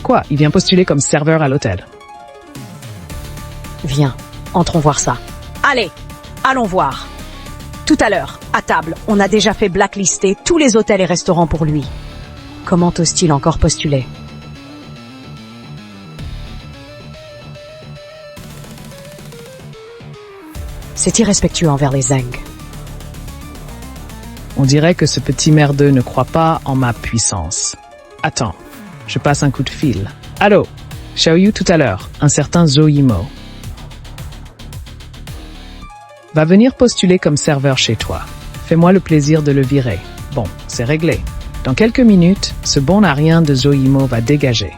Quoi, il vient postuler comme serveur à l'hôtel? Viens, entrons voir ça. Allez, allons voir. Tout à l'heure, à table, on a déjà fait blacklister tous les hôtels et restaurants pour lui. Comment ose-t-il encore postuler? C'est irrespectueux envers les Zeng. On dirait que ce petit merdeux ne croit pas en ma puissance. Attends, je passe un coup de fil. Allô, Xiaoyu tout à l'heure, un certain Zhou Yimou va venir postuler comme serveur chez toi. Fais-moi le plaisir de le virer. Bon, c'est réglé. Dans quelques minutes, ce bon à rien de Zhou Yimou va dégager.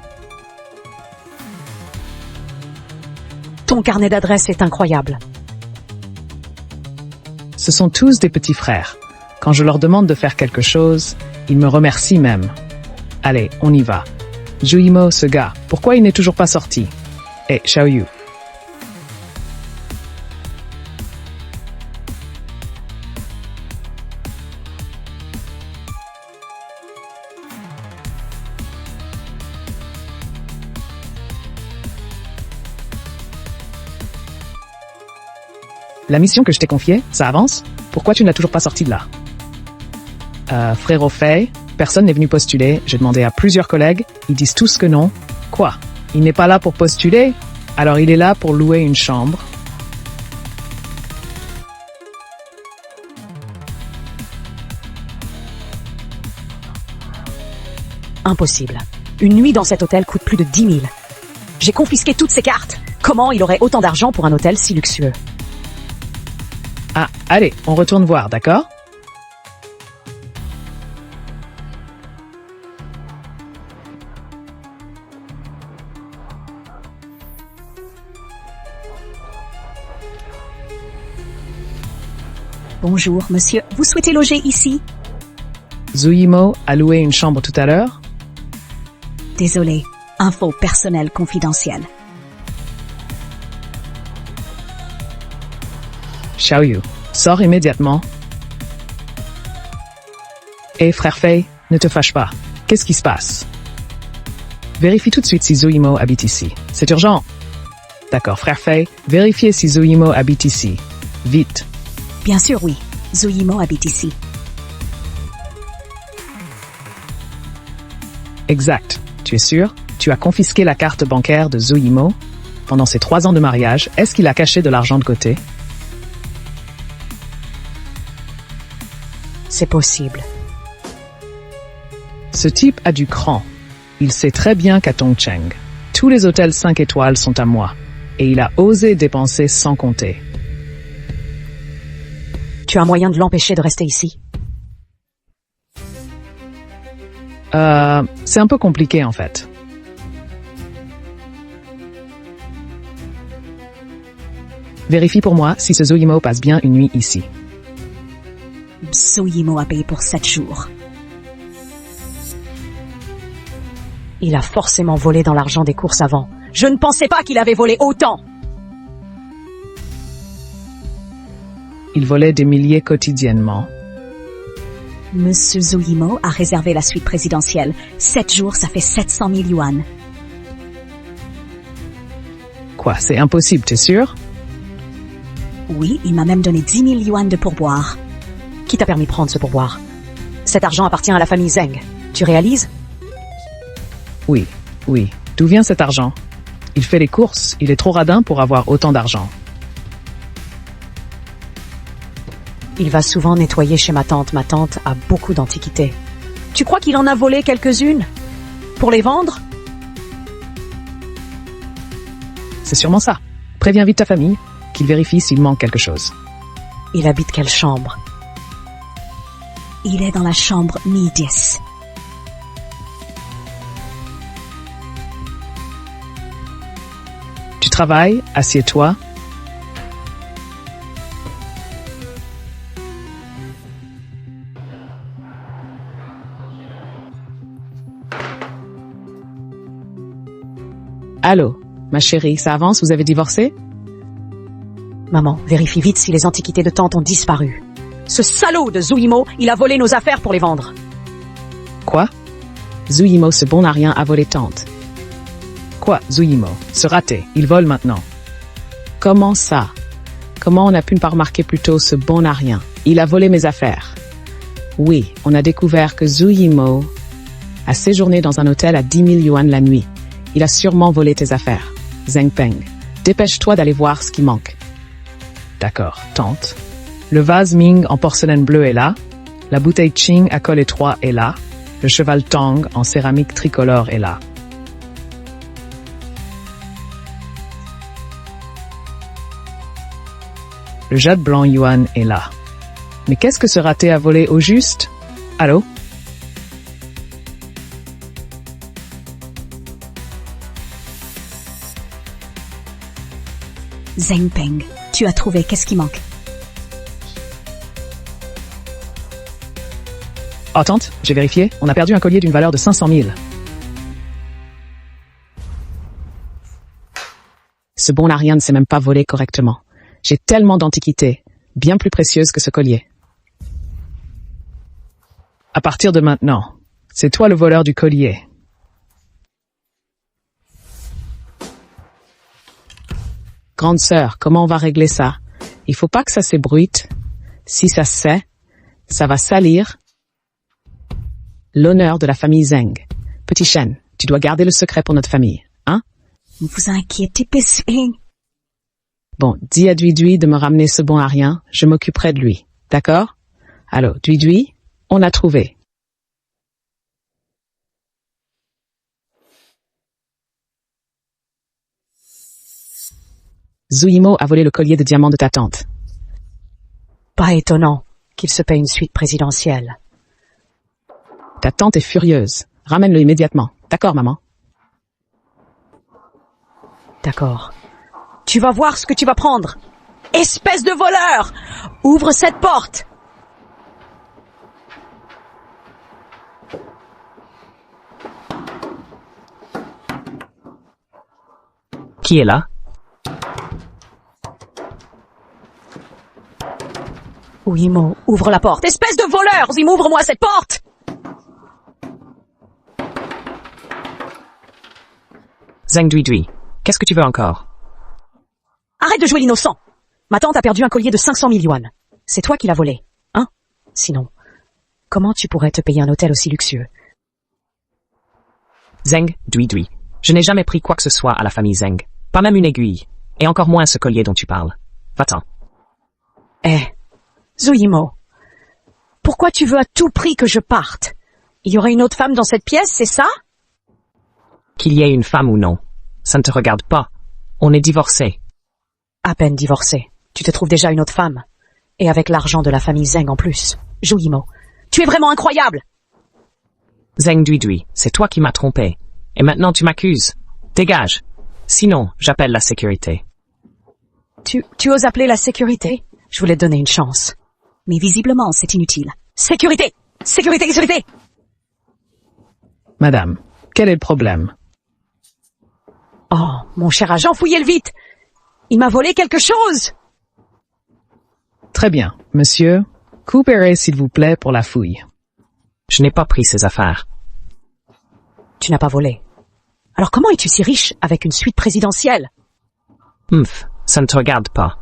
Ton carnet d'adresses est incroyable. Ce sont tous des petits frères. Quand je leur demande de faire quelque chose, ils me remercient même. Allez, on y va. Zhou Yimou, ce gars, pourquoi il n'est toujours pas sorti? Eh, Xiaoyu. La mission que je t'ai confiée, ça avance? Pourquoi tu ne l'as toujours pas sortie de là? Frérot Fei, personne n'est venu postuler. J'ai demandé à plusieurs collègues. Ils disent tous que non. Quoi? Il n'est pas là pour postuler? Alors il est là pour louer une chambre. Impossible. Une nuit dans cet hôtel coûte plus de 10 000. J'ai confisqué toutes ces cartes. Comment il aurait autant d'argent pour un hôtel si luxueux? Ah, allez, on retourne voir, d'accord? Bonjour, monsieur. Vous souhaitez loger ici? Zhou Yimou a loué une chambre tout à l'heure? Désolé. Info personnelle confidentielle. Xiaoyu, sors immédiatement. Hé, frère Fei, ne te fâche pas. Qu'est-ce qui se passe? Vérifie tout de suite si Zhou Yimou habite ici. C'est urgent. D'accord, frère Fei, vérifiez si Zhou Yimou habite ici. Vite. Bien sûr, oui. Zhou Yimou habite ici. Exact. Tu es sûr? Tu as confisqué la carte bancaire de Zhou Yimou? Pendant ses 3 ans de mariage, est-ce qu'il a caché de l'argent de côté? C'est possible. Ce type a du cran. Il sait très bien qu'à Tongcheng, tous les hôtels 5 étoiles sont à moi. Et il a osé dépenser sans compter. Tu as moyen de l'empêcher de rester ici? C'est un peu compliqué en fait. Vérifie pour moi si ce Zhou Yimou passe bien une nuit ici. Zhou Yimou a payé pour 7 jours. Il a forcément volé dans l'argent des courses avant. Je ne pensais pas qu'il avait volé autant. Il volait des milliers quotidiennement. Monsieur Zhou Yimou a réservé la suite présidentielle. 7 jours, ça fait 700 000 yuan. Quoi, c'est impossible, t'es sûr? Oui, il m'a même donné 10 000 yuan de pourboire. Qui t'a permis de prendre ce pourboire? Cet argent appartient à la famille Zeng. Tu réalises? Oui, oui. D'où vient cet argent? Il fait les courses, il est trop radin pour avoir autant d'argent. Il va souvent nettoyer chez ma tante. Ma tante a beaucoup d'antiquités. Tu crois qu'il en a volé quelques-unes? Pour les vendre? C'est sûrement ça. Préviens vite ta famille, qu'il vérifie s'il manque quelque chose. Il habite quelle chambre? Il est dans la chambre Mi-10. Tu travailles, assieds-toi. Allô, ma chérie, ça avance, vous avez divorcé? Maman, vérifie vite si les antiquités de tante ont disparu. Ce salaud de Zhou Yimou, il a volé nos affaires pour les vendre. Quoi? Zhou Yimou, ce bon à rien, a volé tante. Quoi, Zuyimo? Se rater. Il vole maintenant. Comment ça? Comment on a pu ne pas remarquer plus tôt ce bon à rien? Il a volé mes affaires. Oui, on a découvert que Zuyimo a séjourné dans un hôtel à 10 000 yuan la nuit. Il a sûrement volé tes affaires. Zheng Peng, dépêche-toi d'aller voir ce qui manque. D'accord, tante. Le vase Ming en porcelaine bleue est là. La bouteille Qing à col étroit est là. Le cheval Tang en céramique tricolore est là. Le jade blanc Yuan est là. Mais qu'est-ce que ce raté a volé au juste? Allô? Zheng Peng, tu as trouvé, qu'est-ce qui manque? Oh tante, j'ai vérifié, on a perdu un collier d'une valeur de 500 000. Ce bon Arien ne sait même pas voler correctement. J'ai tellement d'antiquités, bien plus précieuses que ce collier. À partir de maintenant, c'est toi le voleur du collier. Grande sœur, comment on va régler ça? Il faut pas que ça s'ébruite. Si ça se sait, ça va salir l'honneur de la famille Zheng. Petit chêne, tu dois garder le secret pour notre famille, hein? Ne vous inquiétez pas, Zheng. Bon, dis à Dui de me ramener ce bon Arien, je m'occuperai de lui, d'accord? Allô, Dui, on a trouvé. Zuyimo a volé le collier de diamant de ta tante. Pas étonnant qu'il se paie une suite présidentielle. Ta tante est furieuse. Ramène-le immédiatement. D'accord, maman? D'accord. Tu vas voir ce que tu vas prendre. Espèce de voleur! Ouvre cette porte! Qui est là? Zuyimo, ouvre la porte. Espèce de voleur! Zuyimo, ouvre-moi cette porte! Zheng Dui, qu'est-ce que tu veux encore? Arrête de jouer l'innocent! Ma tante a perdu un collier de 500 000 yuan. C'est toi qui l'as volé, hein? Sinon, comment tu pourrais te payer un hôtel aussi luxueux? Zheng Dui, je n'ai jamais pris quoi que ce soit à la famille Zheng. Pas même une aiguille. Et encore moins ce collier dont tu parles. Va-t'en. Zuyimo, pourquoi tu veux à tout prix que je parte? Il y aurait une autre femme dans cette pièce, c'est ça? Qu'il y ait une femme ou non, ça ne te regarde pas. On est divorcés. À peine divorcé. Tu te trouves déjà une autre femme. Et avec l'argent de la famille Zheng en plus. Zuyimo, tu es vraiment incroyable! Zheng Dui, c'est toi qui m'as trompé. Et maintenant tu m'accuses. Dégage. Sinon, j'appelle la sécurité. Tu oses appeler la sécurité? Je voulais te donner une chance. Mais visiblement, c'est inutile. Sécurité! Sécurité! Sécurité! Madame, quel est le problème? Oh, mon cher agent, fouillez-le vite! Il m'a volé quelque chose! Très bien, monsieur. Coopérez s'il vous plaît pour la fouille. Je n'ai pas pris ces affaires. Tu n'as pas volé. Alors comment es-tu si riche avec une suite présidentielle? Ça ne te regarde pas.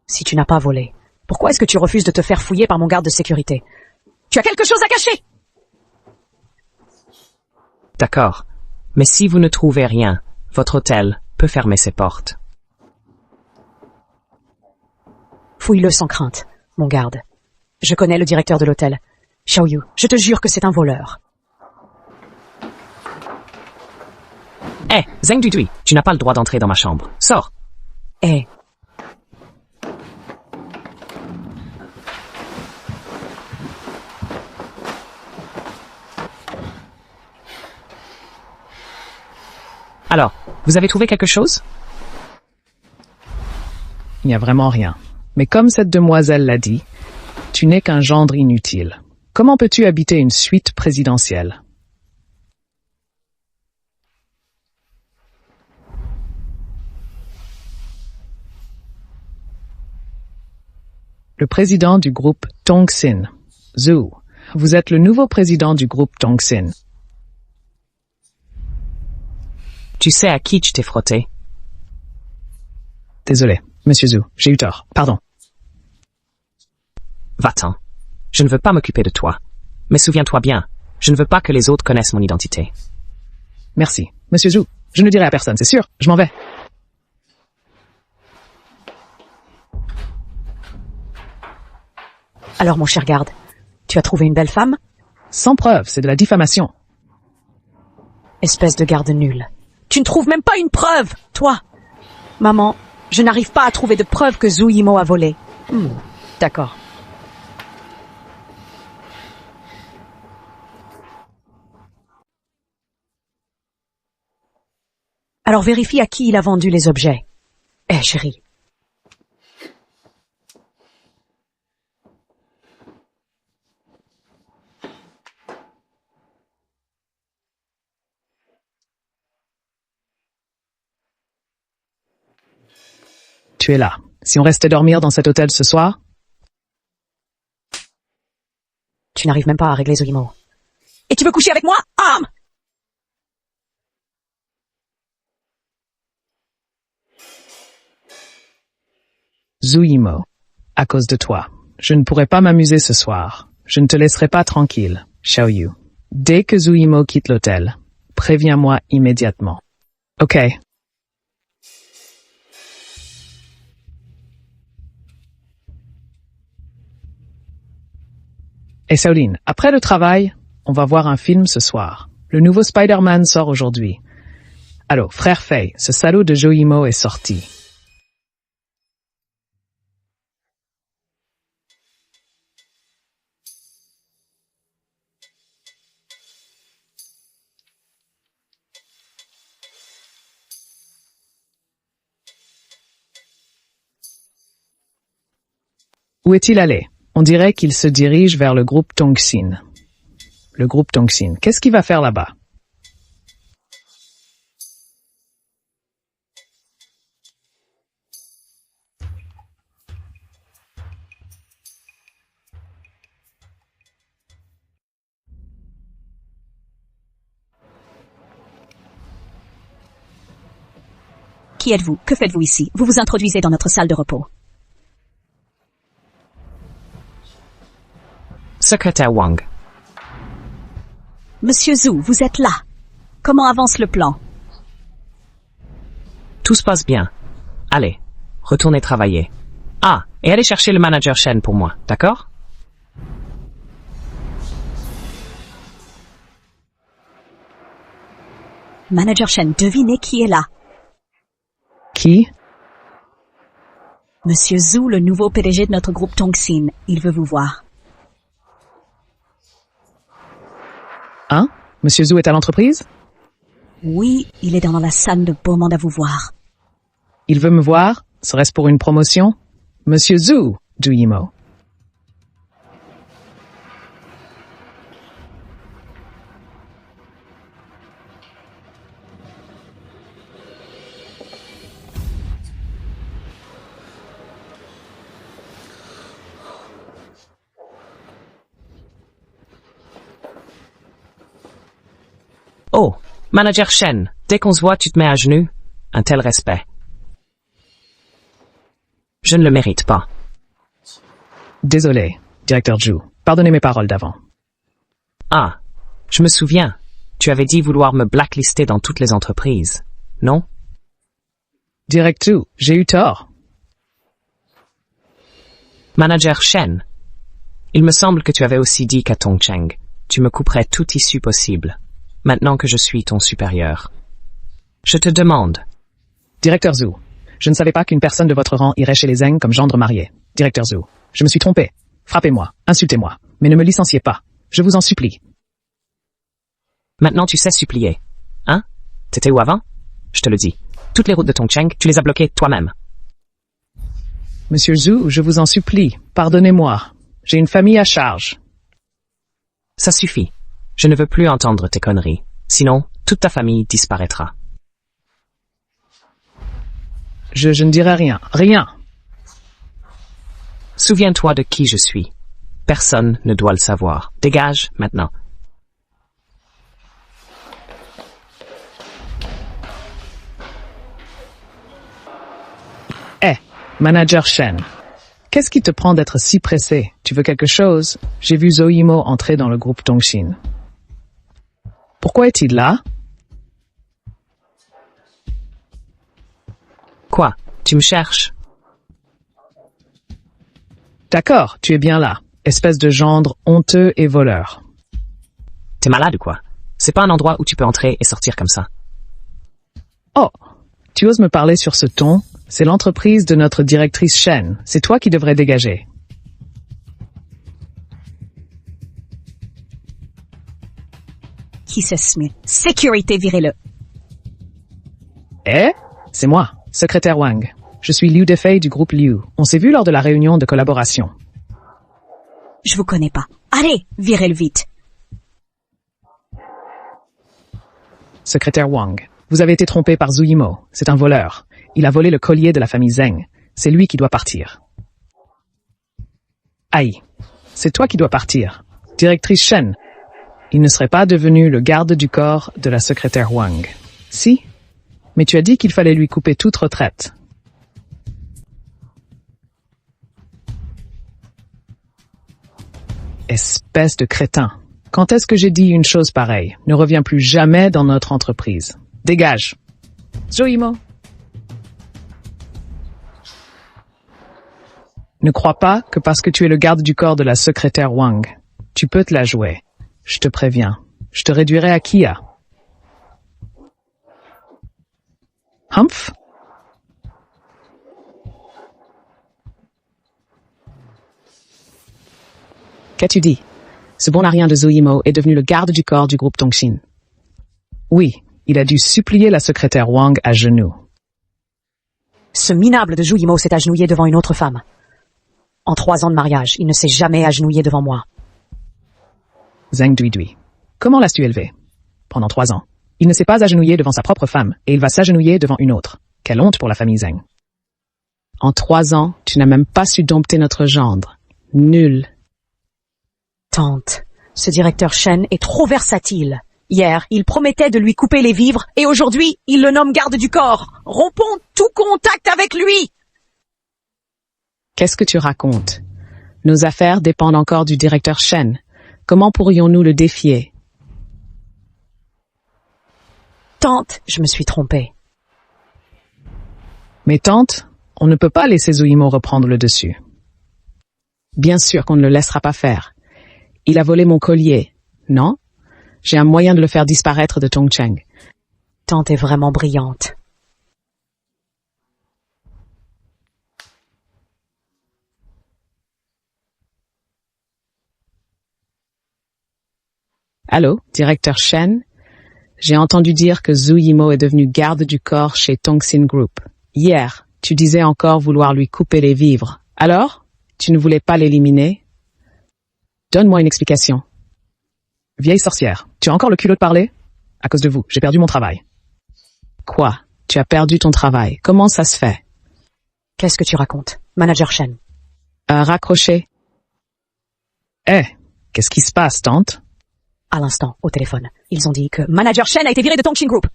Si tu n'as pas volé, pourquoi est-ce que tu refuses de te faire fouiller par mon garde de sécurité? Tu as quelque chose à cacher! D'accord. Mais si vous ne trouvez rien, votre hôtel peut fermer ses portes. Fouille-le sans crainte, mon garde. Je connais le directeur de l'hôtel. Xiaoyu, je te jure que c'est un voleur. Zheng Dui, tu n'as pas le droit d'entrer dans ma chambre. Sors! Alors, vous avez trouvé quelque chose? Il n'y a vraiment rien. Mais comme cette demoiselle l'a dit, tu n'es qu'un gendre inutile. Comment peux-tu habiter une suite présidentielle? Le président du groupe Tongxin. Zhu, vous êtes le nouveau président du groupe Tongxin. Tu sais à qui tu t'es frotté? Désolé, Monsieur Zhu, j'ai eu tort, pardon. Va-t'en. Je ne veux pas m'occuper de toi. Mais souviens-toi bien, je ne veux pas que les autres connaissent mon identité. Merci, Monsieur Zhu, je ne dirai à personne, c'est sûr, je m'en vais. Alors, mon cher garde, tu as trouvé une belle femme? Sans preuve, c'est de la diffamation. Espèce de garde nulle. Tu ne trouves même pas une preuve, toi! Maman, je n'arrive pas à trouver de preuve que Zhu Yimou a volé. D'accord. Alors vérifie à qui il a vendu les objets. Eh, chérie. Tu es là. Si on restait dormir dans cet hôtel ce soir? Tu n'arrives même pas à régler Zhu Yimou. Et tu veux coucher avec moi? Zhu Yimou, à cause de toi, je ne pourrai pas m'amuser ce soir. Je ne te laisserai pas tranquille, Xiao Yu. Dès que Zhu Yimou quitte l'hôtel, préviens-moi immédiatement. Ok. Et Shaolin, après le travail, on va voir un film ce soir. Le nouveau Spider-Man sort aujourd'hui. Allô, frère Fei, ce salaud de Zhu Yimou est sorti. Où est-il allé? On dirait qu'il se dirige vers le groupe Tongxin. Le groupe Tongxin, qu'est-ce qu'il va faire là-bas? Qui êtes-vous? Que faites-vous ici? Vous vous introduisez dans notre salle de repos. Secrétaire Wang. Monsieur Zhu, vous êtes là. Comment avance le plan? Tout se passe bien. Allez, retournez travailler. Ah, et allez chercher le manager Shen pour moi, d'accord? Manager Shen, devinez qui est là. Qui? Monsieur Zhu, le nouveau PDG de notre groupe Tongxin. Il veut vous voir. Hein? Monsieur Zhu est à l'entreprise? Oui, il est dans la salle de demande à vous voir. Il veut me voir? Serait-ce pour une promotion? Monsieur Zhu, Zhu Yimou. Oh, manager Shen, dès qu'on se voit, tu te mets à genoux? Un tel respect. Je ne le mérite pas. Désolé, directeur Zhu. Pardonnez mes paroles d'avant. Ah, je me souviens. Tu avais dit vouloir me blacklister dans toutes les entreprises, non? Direct Zhu, j'ai eu tort. Manager Shen, il me semble que tu avais aussi dit qu'à Tongcheng, tu me couperais toute issue possible, maintenant que je suis ton supérieur. Je te demande. Directeur Zhu, je ne savais pas qu'une personne de votre rang irait chez les Zeng comme gendre marié. Directeur Zhu, je me suis trompé. Frappez-moi, insultez-moi, mais ne me licenciez pas. Je vous en supplie. Maintenant tu sais supplier. Hein? T'étais où avant? Je te le dis. Toutes les routes de Tongcheng, tu les as bloquées toi-même. Monsieur Zhu, je vous en supplie, pardonnez-moi. J'ai une famille à charge. Ça suffit. Je ne veux plus entendre tes conneries. Sinon, toute ta famille disparaîtra. Je ne dirai rien. Rien. Souviens-toi de qui je suis. Personne ne doit le savoir. Dégage, maintenant. Manager Shen. Qu'est-ce qui te prend d'être si pressé? Tu veux quelque chose? J'ai vu Zoimo entrer dans le groupe Tongshin. Pourquoi est-il là? Quoi? Tu me cherches? D'accord, tu es bien là. Espèce de gendre honteux et voleur. T'es malade ou quoi? C'est pas un endroit où tu peux entrer et sortir comme ça. Oh, tu oses me parler sur ce ton? C'est l'entreprise de notre directrice Shen. C'est toi qui devrais dégager. Qui c'est Smith? Sécurité, virez-le. Eh? C'est moi, secrétaire Wang. Je suis Liu Defei du groupe Liu. On s'est vu lors de la réunion de collaboration. Je vous connais pas. Allez, virez-le vite. Secrétaire Wang, vous avez été trompé par Zuimo. C'est un voleur. Il a volé le collier de la famille Zheng. C'est lui qui doit partir. Aïe. C'est toi qui dois partir. Directrice Shen. Il ne serait pas devenu le garde du corps de la secrétaire Wang. Si? Mais tu as dit qu'il fallait lui couper toute retraite. Espèce de crétin. Quand est-ce que j'ai dit une chose pareille? Ne reviens plus jamais dans notre entreprise. Dégage. Zoimo. Ne crois pas que parce que tu es le garde du corps de la secrétaire Wang, tu peux te la jouer. Je te préviens. Je te réduirai à Kia. Humph? Qu'as-tu dit? Ce bon à rien de Zuimo est devenu le garde du corps du groupe Tongshin. Oui, il a dû supplier la secrétaire Wang à genoux. Ce minable de Zuimo s'est agenouillé devant une autre femme. En 3 ans de mariage, il ne s'est jamais agenouillé devant moi. Zheng Duidui. Comment l'as-tu élevé? Pendant 3 ans. Il ne s'est pas agenouillé devant sa propre femme, et il va s'agenouiller devant une autre. Quelle honte pour la famille Zheng. En 3 ans, tu n'as même pas su dompter notre gendre. Nul. Tante, ce directeur Shen est trop versatile. Hier, il promettait de lui couper les vivres, et aujourd'hui, il le nomme garde du corps. Rompons tout contact avec lui! Qu'est-ce que tu racontes? Nos affaires dépendent encore du directeur Shen. Comment pourrions-nous le défier? Tante, je me suis trompée. Mais tante, on ne peut pas laisser Zuimo reprendre le dessus. Bien sûr qu'on ne le laissera pas faire. Il a volé mon collier, non? J'ai un moyen de le faire disparaître de Tongcheng. Tante est vraiment brillante. Allô, directeur Shen? J'ai entendu dire que Zuimo est devenu garde du corps chez Tongxin Group. Hier, tu disais encore vouloir lui couper les vivres. Alors, tu ne voulais pas l'éliminer? Donne-moi une explication. Vieille sorcière, tu as encore le culot de parler? À cause de vous, j'ai perdu mon travail. Quoi? Tu as perdu ton travail. Comment ça se fait? Qu'est-ce que tu racontes? Manager Shen. Raccroché. Eh, qu'est-ce qui se passe, tante? À l'instant, au téléphone, ils ont dit que Manager Shen a été viré de Tongxin Group.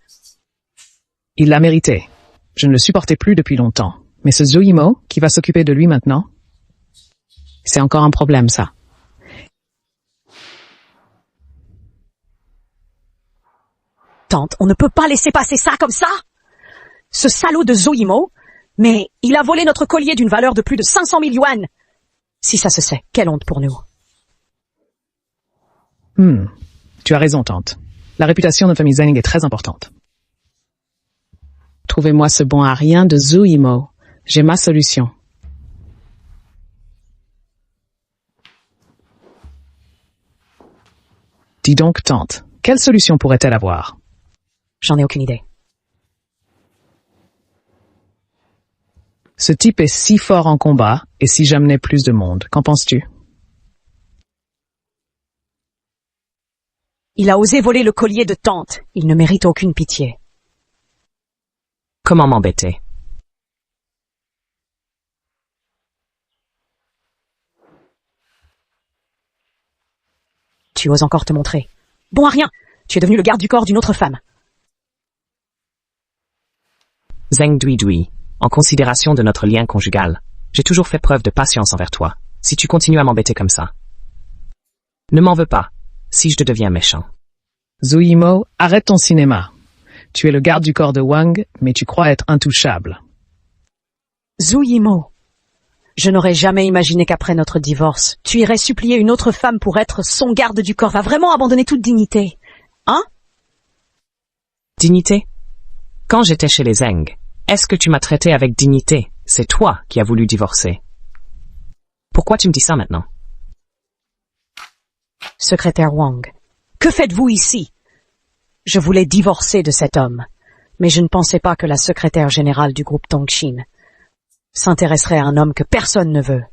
Il l'a mérité. Je ne le supportais plus depuis longtemps. Mais ce Zuimo, qui va s'occuper de lui maintenant? C'est encore un problème, ça. Tante, on ne peut pas laisser passer ça comme ça. Ce salaud de Zuimo, mais il a volé notre collier d'une valeur de plus de 500 000 yuan. Si ça se sait, quelle honte pour nous. Tu as raison, tante. La réputation de la famille Zheng est très importante. Trouvez-moi ce bon à rien de Zuimo. J'ai ma solution. Dis donc, tante, quelle solution pourrait-elle avoir? J'en ai aucune idée. Ce type est si fort en combat, et si j'amenais plus de monde, qu'en penses-tu? Il a osé voler le collier de tante. Il ne mérite aucune pitié. Comment m'embêter? Tu oses encore te montrer. Bon à rien. Tu es devenu le garde du corps d'une autre femme. Zheng Duidui, en considération de notre lien conjugal. J'ai toujours fait preuve de patience envers toi. Si tu continues à m'embêter comme ça. Ne m'en veux pas, si je te deviens méchant. Zhu Yimou, arrête ton cinéma. Tu es le garde du corps de Wang, mais tu crois être intouchable. Zhu Yimou, je n'aurais jamais imaginé qu'après notre divorce, tu irais supplier une autre femme pour être son garde du corps. Va vraiment abandonner toute dignité. Hein? Dignité? Quand j'étais chez les Zeng, est-ce que tu m'as traité avec dignité? C'est toi qui as voulu divorcer. Pourquoi tu me dis ça maintenant? Secrétaire Wang, que faites-vous ici? Je voulais divorcer de cet homme, mais je ne pensais pas que la secrétaire générale du groupe Tongxin s'intéresserait à un homme que personne ne veut.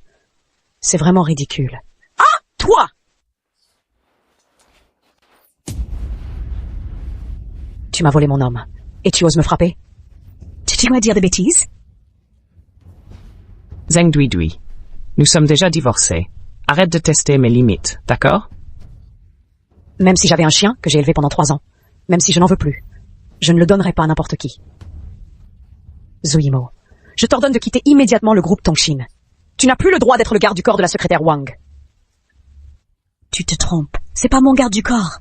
C'est vraiment ridicule. Ah, toi! Tu m'as volé mon homme, et tu oses me frapper? Tu dis-moi dire des bêtises? Zeng Duidui, nous sommes déjà divorcés. Arrête de tester mes limites, d'accord? Même si j'avais un chien que j'ai élevé pendant 3 ans, même si je n'en veux plus, je ne le donnerai pas à n'importe qui. Zhu Yimou, je t'ordonne de quitter immédiatement le groupe Tongxin. Tu n'as plus le droit d'être le garde du corps de la secrétaire Wang. Tu te trompes, c'est pas mon garde du corps.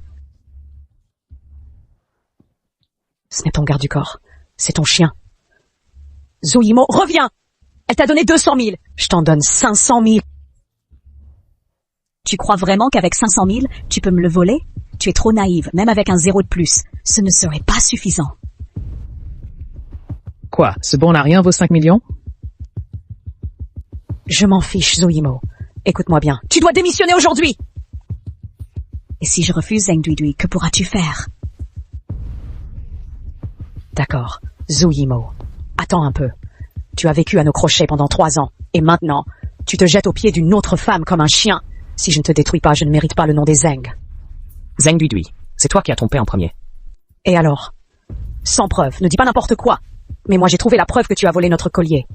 Ce n'est ton garde du corps, c'est ton chien. Zhu Yimou, reviens! Elle t'a donné 200 000, je t'en donne 500 000. Tu crois vraiment qu'avec 500 000, tu peux me le voler? Tu es trop naïve, même avec un 0 de plus. Ce ne serait pas suffisant. Quoi, ce bon à rien vaut 5 millions? Je m'en fiche, Zhu Yimou. Écoute-moi bien. Tu dois démissionner aujourd'hui! Et si je refuse, Zeng Duidui, que pourras-tu faire? D'accord, Zhu Yimou. Attends un peu. Tu as vécu à nos crochets pendant 3 ans, et maintenant, tu te jettes aux pieds d'une autre femme comme un chien. Si je ne te détruis pas, je ne mérite pas le nom des Zeng. Zeng Duidui, c'est toi qui as trompé en premier. Et alors? Sans preuve, ne dis pas n'importe quoi. Mais moi j'ai trouvé la preuve que tu as volé notre collier.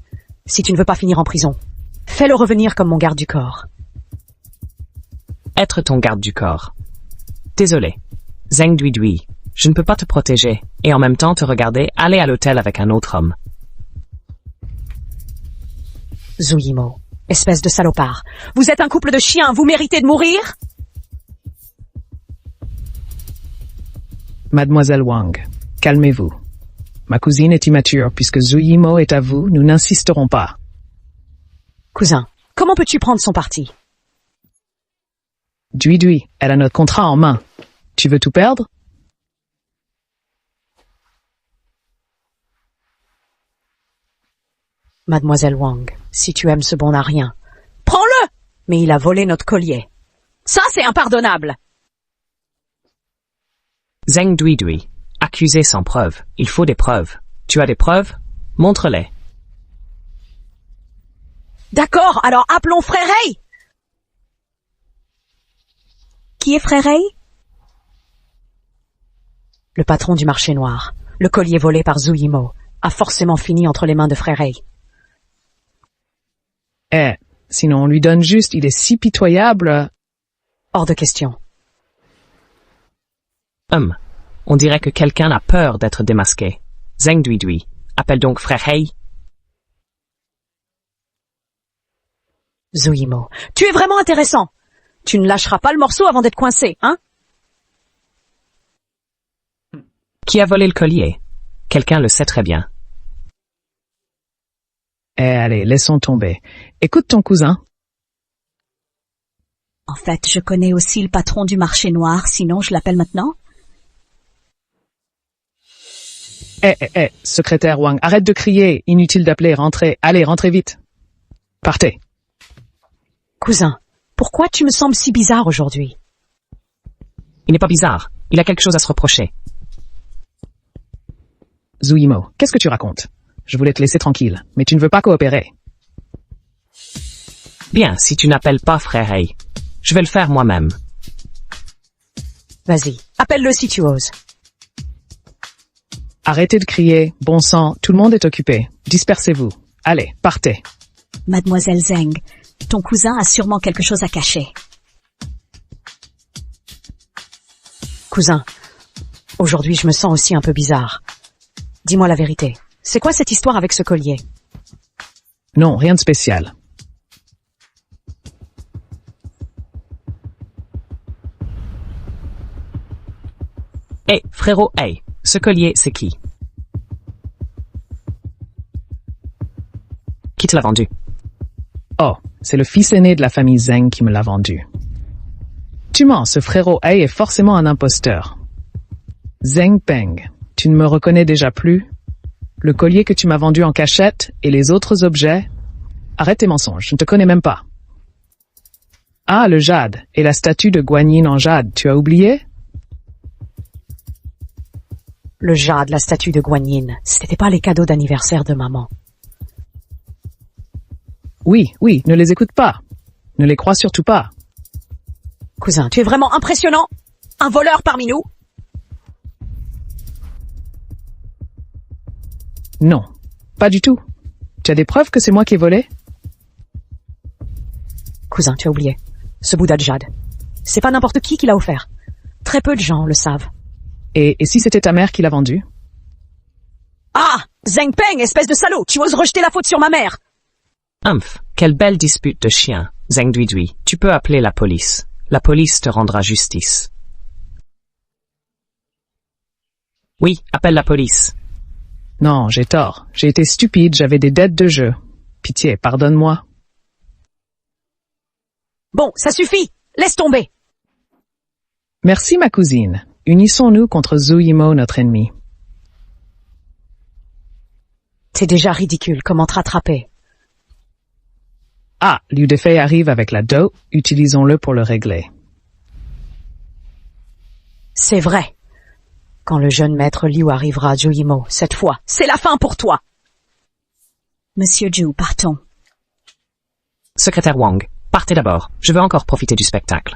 Si tu ne veux pas finir en prison, fais-le revenir comme mon garde du corps. Être ton garde du corps. Désolé. Zeng Duidui, je ne peux pas te protéger, et en même temps te regarder aller à l'hôtel avec un autre homme. Zhu Yimou, espèce de salopard. Vous êtes un couple de chiens, vous méritez de mourir? Mademoiselle Wang, calmez-vous. Ma cousine est immature, puisque Zhu Yimou est à vous, nous n'insisterons pas. Cousin, comment peux-tu prendre son parti? Duidui, elle a notre contrat en main. Tu veux tout perdre? Mademoiselle Wang, si tu aimes ce bon à rien, prends-le! Mais il a volé notre collier. Ça, c'est impardonnable! Zeng Duidui, accusé sans preuve. Il faut des preuves. Tu as des preuves? Montre-les. D'accord, alors appelons Frère Ray! Qui est Frère Ray? Le patron du marché noir, le collier volé par Zhu Yimou, a forcément fini entre les mains de Frère Ray. Sinon on lui donne juste, il est si pitoyable. Hors de question. On dirait que quelqu'un a peur d'être démasqué. Zeng Duidui, appelle donc Frère Ray. Zhu Yimou, tu es vraiment intéressant. Tu ne lâcheras pas le morceau avant d'être coincé, hein? Qui a volé le collier? Quelqu'un le sait très bien. Allez, laissons tomber. Écoute ton cousin. En fait, je connais aussi le patron du marché noir, sinon je l'appelle maintenant. Secrétaire Wang, arrête de crier. Inutile d'appeler, rentrez. Allez, rentrez vite. Partez. Cousin, pourquoi tu me sembles si bizarre aujourd'hui? Il n'est pas bizarre. Il a quelque chose à se reprocher. Zhu Yimou, qu'est-ce que tu racontes? Je voulais te laisser tranquille, mais tu ne veux pas coopérer. Bien, si tu n'appelles pas Frère Ray, je vais le faire moi-même. Vas-y, appelle-le si tu oses. Arrêtez de crier. Bon sang, tout le monde est occupé. Dispersez-vous. Allez, partez. Mademoiselle Zeng, ton cousin a sûrement quelque chose à cacher. Cousin, aujourd'hui je me sens aussi un peu bizarre. Dis-moi la vérité. C'est quoi cette histoire avec ce collier? Non, rien de spécial. Hé, frérot, hey, ce collier, c'est qui? Qui te l'a vendu? Oh, c'est le fils aîné de la famille Zheng qui me l'a vendu. Tu mens, ce frérot Ai est forcément un imposteur. Zheng Peng, tu ne me reconnais déjà plus? Le collier que tu m'as vendu en cachette et les autres objets? Arrête tes mensonges, je ne te connais même pas. Ah, le jade et la statue de Guanyin en jade, tu as oublié? Le jade, la statue de Guanyin, c'était pas les cadeaux d'anniversaire de maman. Oui, ne les écoute pas. Ne les crois surtout pas. Cousin, tu es vraiment impressionnant. Un voleur parmi nous. Non, pas du tout. Tu as des preuves que c'est moi qui ai volé? Cousin, tu as oublié. Ce Bouddha de jade. C'est pas n'importe qui l'a offert. Très peu de gens le savent. Et si c'était ta mère qui l'a vendu? Ah! Zheng Peng, espèce de salaud! Tu oses rejeter la faute sur ma mère! Humph, quelle belle dispute de chiens, Zheng Duidui. Tu peux appeler la police. La police te rendra justice. Oui, appelle la police. Non, j'ai tort. J'ai été stupide, j'avais des dettes de jeu. Pitié, pardonne-moi. Bon, ça suffit! Laisse tomber! Merci ma cousine. Unissons-nous contre Zhu Yimou, notre ennemi. C'est déjà ridicule, comment te rattraper? Ah, Liu Defei arrive avec la dot, utilisons-le pour le régler. C'est vrai. Quand le jeune maître Liu arrivera à Zhu Yimou, cette fois, c'est la fin pour toi! Monsieur Zhu, partons. Secrétaire Wang, partez d'abord. Je veux encore profiter du spectacle.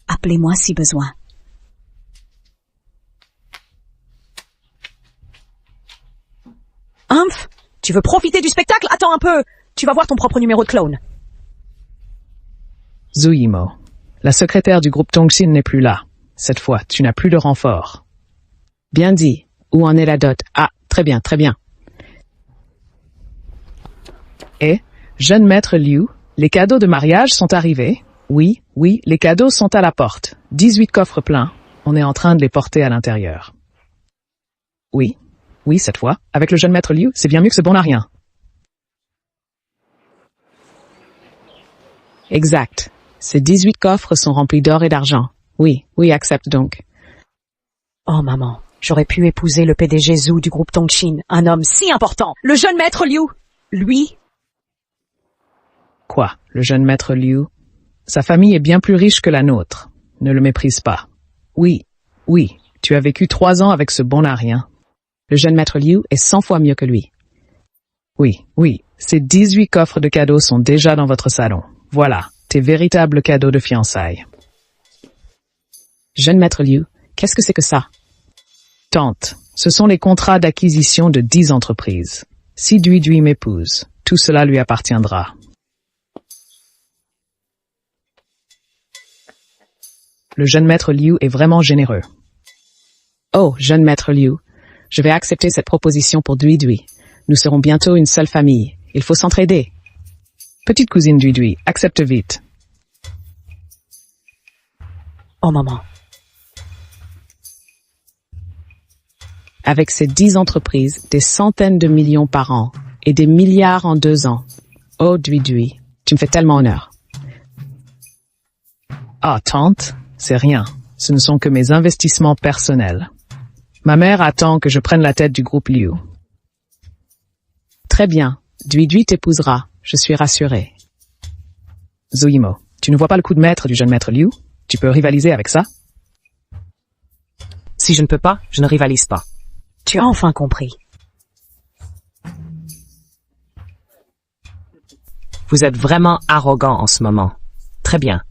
Appelez-moi si besoin. Humph! Tu veux profiter du spectacle? Attends un peu! Tu vas voir ton propre numéro de clone. Zhu Yimou, la secrétaire du groupe Tongxin n'est plus là. Cette fois, tu n'as plus de renfort. Bien dit. Où en est la dot? Ah, très bien, très bien. Et, jeune maître Liu, les cadeaux de mariage sont arrivés. Oui, les cadeaux sont à la porte. 18 coffres pleins. On est en train de les porter à l'intérieur. Oui, cette fois, avec le jeune maître Liu, c'est bien mieux que ce bon à rien. Exact. Ces 18 coffres sont remplis d'or et d'argent. Oui, accepte donc. Oh maman, j'aurais pu épouser le PDG Zhu du groupe Tongxin, un homme si important. Le jeune maître Liu, lui... Quoi, le jeune maître Liu? Sa famille est bien plus riche que la nôtre. Ne le méprise pas. Oui, tu as vécu 3 ans avec ce bon à rien. Le jeune maître Liu est 100 fois mieux que lui. Oui, ces 18 coffres de cadeaux sont déjà dans votre salon. Voilà, tes véritables cadeaux de fiançailles. Jeune maître Liu, qu'est-ce que c'est que ça? Tante, ce sont les contrats d'acquisition de 10 entreprises. Si Duidui m'épouse, tout cela lui appartiendra. Le jeune maître Liu est vraiment généreux. Oh, jeune maître Liu, je vais accepter cette proposition pour Duidui. Nous serons bientôt une seule famille. Il faut s'entraider. Petite cousine Duidui, accepte vite. Oh maman. Avec ces 10 entreprises, des centaines de millions par an et des milliards en 2 ans. Oh Duidui, tu me fais tellement honneur. Ah, tante, c'est rien. Ce ne sont que mes investissements personnels. Ma mère attend que je prenne la tête du groupe Liu. Très bien, Duidui t'épousera, je suis rassurée. Zhu Yimou, tu ne vois pas le coup de maître du jeune maître Liu? Tu peux rivaliser avec ça? Si je ne peux pas, je ne rivalise pas. Tu as enfin compris. Vous êtes vraiment arrogant en ce moment. Très bien.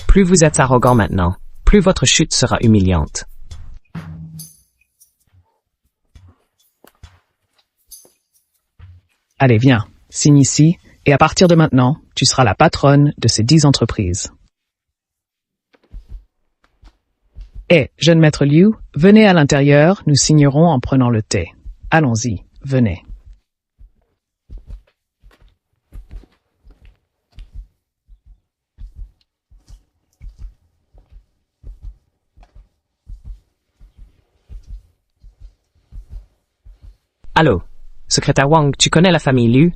Plus vous êtes arrogant maintenant, plus votre chute sera humiliante. Allez, viens, signe ici, et à partir de maintenant, tu seras la patronne de ces 10 entreprises. Eh, jeune maître Liu, venez à l'intérieur, nous signerons en prenant le thé. Allons-y, venez. Allô, secrétaire Wang, tu connais la famille Liu?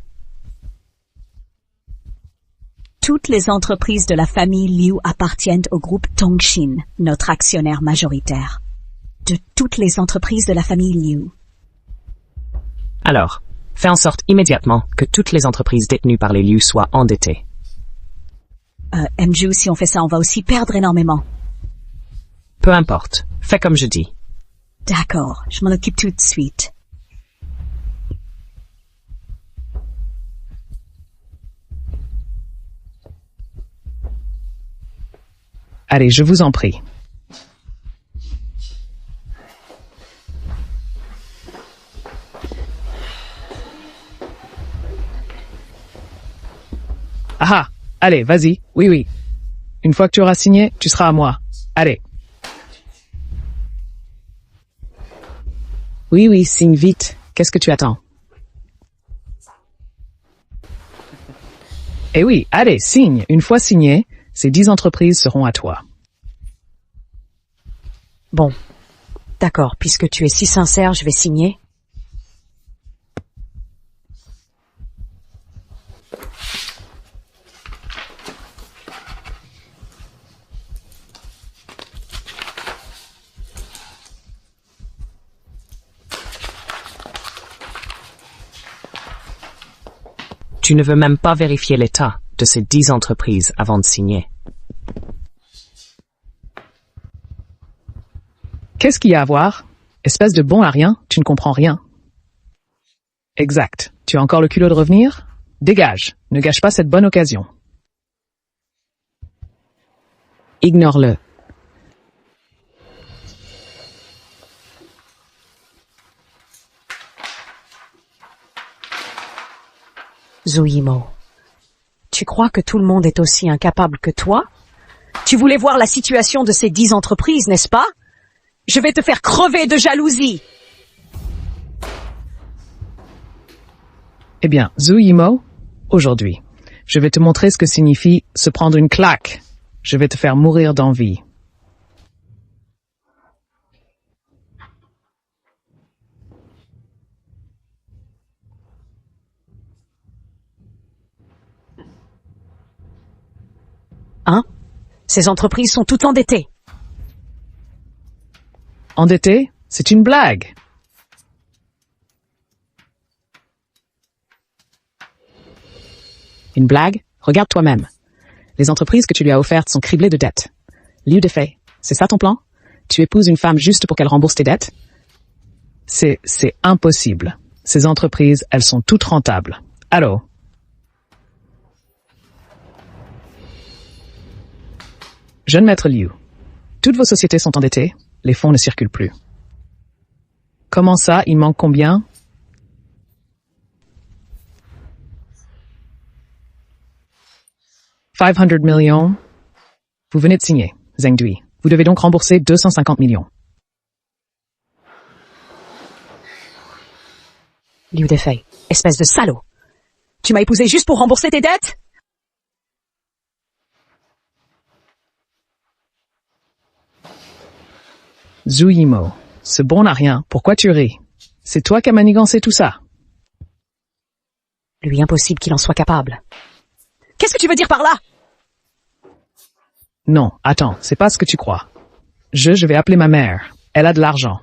Toutes les entreprises de la famille Liu appartiennent au groupe Tongshin, notre actionnaire majoritaire. De toutes les entreprises de la famille Liu. Alors, fais en sorte immédiatement que toutes les entreprises détenues par les Liu soient endettées. Mju, si on fait ça, on va aussi perdre énormément. Peu importe, fais comme je dis. D'accord, je m'en occupe tout de suite. Allez, je vous en prie. Ah, allez, vas-y. Oui, oui. Une fois que tu auras signé, tu seras à moi. Allez. Oui, oui, signe vite. Qu'est-ce que tu attends? Eh oui, allez, signe. Une fois signé, ces 10 entreprises seront à toi. Bon. D'accord, puisque tu es si sincère, je vais signer. Tu ne veux même pas vérifier l'état de ces 10 entreprises avant de signer. Qu'est-ce qu'il y a à voir? Espèce de bon à rien, tu ne comprends rien. Exact. Tu as encore le culot de revenir? Dégage. Ne gâche pas cette bonne occasion. Ignore-le. Zhou Yimou, tu crois que tout le monde est aussi incapable que toi? Tu voulais voir la situation de ces 10 entreprises, n'est-ce pas? Je vais te faire crever de jalousie. Eh bien, Zhou Yimou, aujourd'hui, je vais te montrer ce que signifie se prendre une claque. Je vais te faire mourir d'envie. Hein? Ces entreprises sont toutes endettées. Endetté? C'est une blague. Une blague? Regarde toi-même. Les entreprises que tu lui as offertes sont criblées de dettes. Liu Defei, c'est ça ton plan? Tu épouses une femme juste pour qu'elle rembourse tes dettes? C'est impossible. Ces entreprises, elles sont toutes rentables. Allô? Jeune maître Liu, toutes vos sociétés sont endettées, les fonds ne circulent plus. Comment ça, il manque combien? $500 millions. Vous venez de signer, Zheng Dui. Vous devez donc rembourser 250 millions. Liu Defei, espèce de salaud. Tu m'as épousé juste pour rembourser tes dettes? Zhou Yimou, ce bon n'a rien, pourquoi tu ris? C'est toi qui as manigancé tout ça. Lui, impossible qu'il en soit capable. Qu'est-ce que tu veux dire par là? Non, attends, c'est pas ce que tu crois. Je vais appeler ma mère. Elle a de l'argent.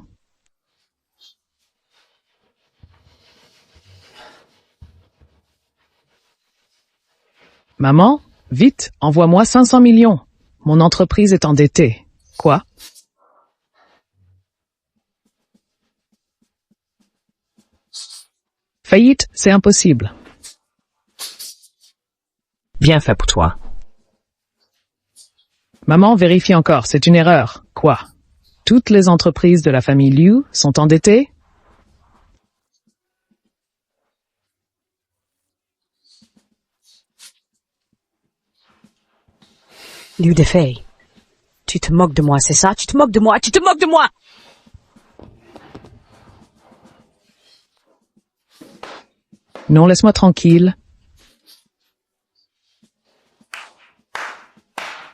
Maman, vite, envoie-moi 500 millions. Mon entreprise est endettée. Quoi? Faillite, c'est impossible. Bien fait pour toi. Maman, vérifie encore, c'est une erreur. Quoi? Toutes les entreprises de la famille Liu sont endettées? Liu Defei, tu te moques de moi, c'est ça? Tu te moques de moi? Tu te moques de moi? Non, laisse-moi tranquille.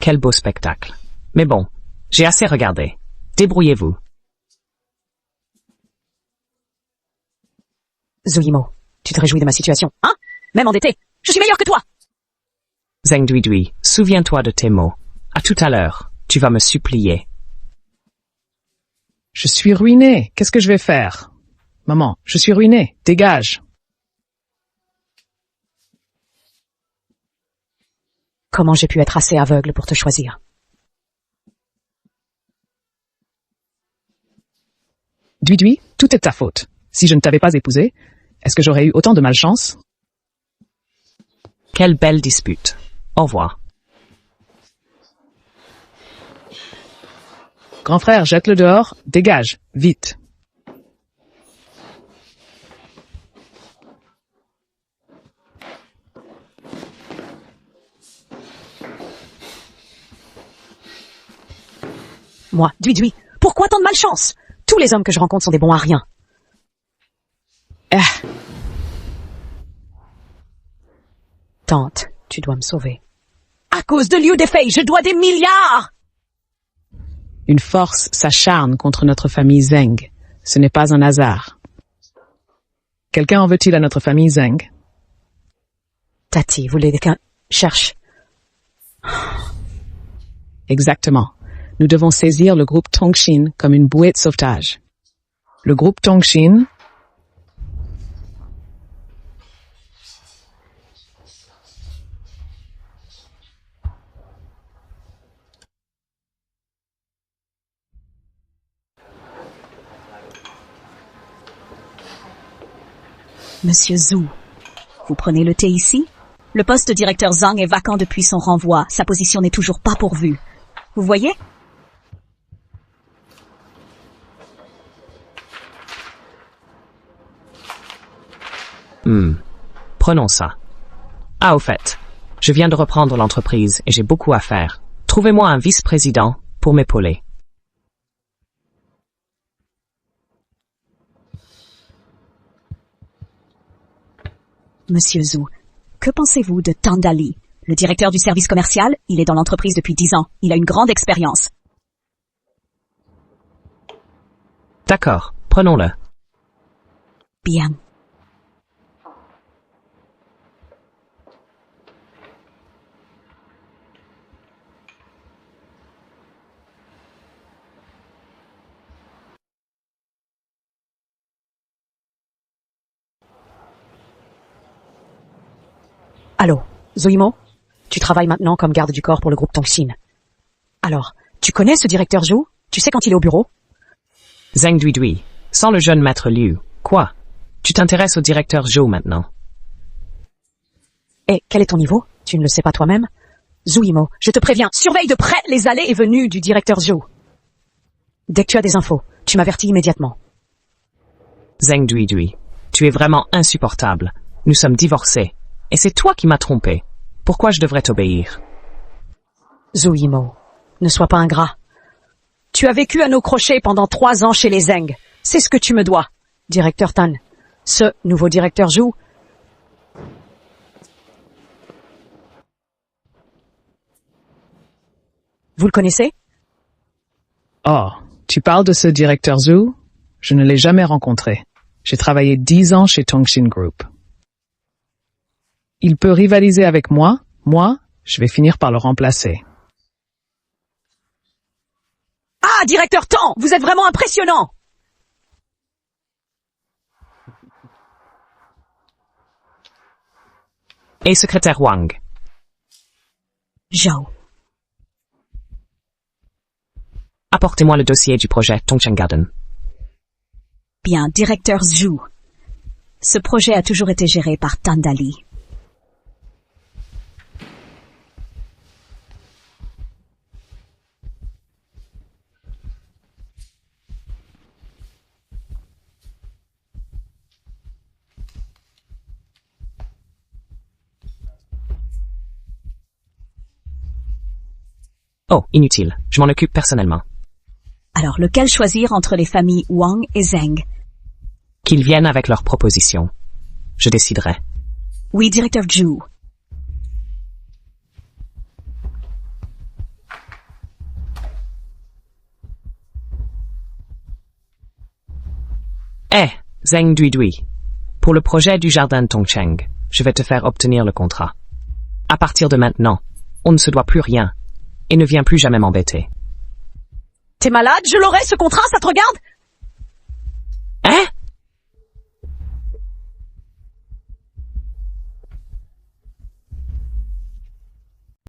Quel beau spectacle. Mais bon, j'ai assez regardé. Débrouillez-vous. Zuimo, tu te réjouis de ma situation, hein? Même endetté, je suis meilleur que toi! Zheng Duidui, souviens-toi de tes mots. À tout à l'heure, tu vas me supplier. Je suis ruiné. Qu'est-ce que je vais faire? Maman, je suis ruiné. Dégage. Comment j'ai pu être assez aveugle pour te choisir? Duidui, tout est de ta faute. Si je ne t'avais pas épousé, est-ce que j'aurais eu autant de malchance? Quelle belle dispute. Au revoir. Grand frère, jette-le dehors. Dégage. Vite. Moi, Duidui, pourquoi tant de malchance? Tous les hommes que je rencontre sont des bons à rien. Tante, tu dois me sauver. À cause de Liu Defei, je dois des milliards! Une force s'acharne contre notre famille Zheng. Ce n'est pas un hasard. Quelqu'un en veut-il à notre famille Zheng? Tati, vous voulez qu'un... Cherche. Exactement. Nous devons saisir le groupe Tongxin comme une bouée de sauvetage. Le groupe Tongxin... Monsieur Zhu, vous prenez le thé ici? Le poste de directeur Zhang est vacant depuis son renvoi. Sa position n'est toujours pas pourvue. Vous voyez? Prenons ça. Ah, au fait, je viens de reprendre l'entreprise et j'ai beaucoup à faire. Trouvez-moi un vice-président pour m'épauler. Monsieur Zhu, que pensez-vous de Tandali, le directeur du service commercial? Il est dans l'entreprise depuis 10 ans. Il a une grande expérience. D'accord, prenons-le. Bien. Allô, Zuimo? Tu travailles maintenant comme garde du corps pour le groupe Tongxin. Alors, tu connais ce directeur Zhu? Tu sais quand il est au bureau? Zheng Duidui, sans le jeune maître Liu. Quoi? Tu t'intéresses au directeur Zhou maintenant? Et quel est ton niveau? Tu ne le sais pas toi-même? Zuimo, je te préviens, surveille de près les allées et venues du directeur Zhu. Dès que tu as des infos, tu m'avertis immédiatement. Zheng Duidui, tu es vraiment insupportable. Nous sommes divorcés. Et c'est toi qui m'as trompé. Pourquoi je devrais t'obéir? Zuimo, ne sois pas ingrat. Tu as vécu à nos crochets pendant 3 ans chez les Zheng. C'est ce que tu me dois, directeur Tan. Ce nouveau directeur Zhu. Vous le connaissez? Oh, tu parles de ce directeur Zhu? Je ne l'ai jamais rencontré. J'ai travaillé 10 ans chez Tongxin Group. Il peut rivaliser avec moi. Moi, je vais finir par le remplacer. Ah, directeur Tan, vous êtes vraiment impressionnant! Et secrétaire Wang. Zhao. Apportez-moi le dossier du projet Tongcheng Garden. Bien, directeur Zhu. Ce projet a toujours été géré par Tandali. Oh, inutile. Je m'en occupe personnellement. Alors, lequel choisir entre les familles Wang et Zheng? Qu'ils viennent avec leurs propositions. Je déciderai. Oui, directeur Zhu. Zheng Duidui. Pour le projet du jardin de Tongcheng, je vais te faire obtenir le contrat. À partir de maintenant, on ne se doit plus rien, et ne viens plus jamais m'embêter. T'es malade? Je l'aurai, ce contrat, ça te regarde?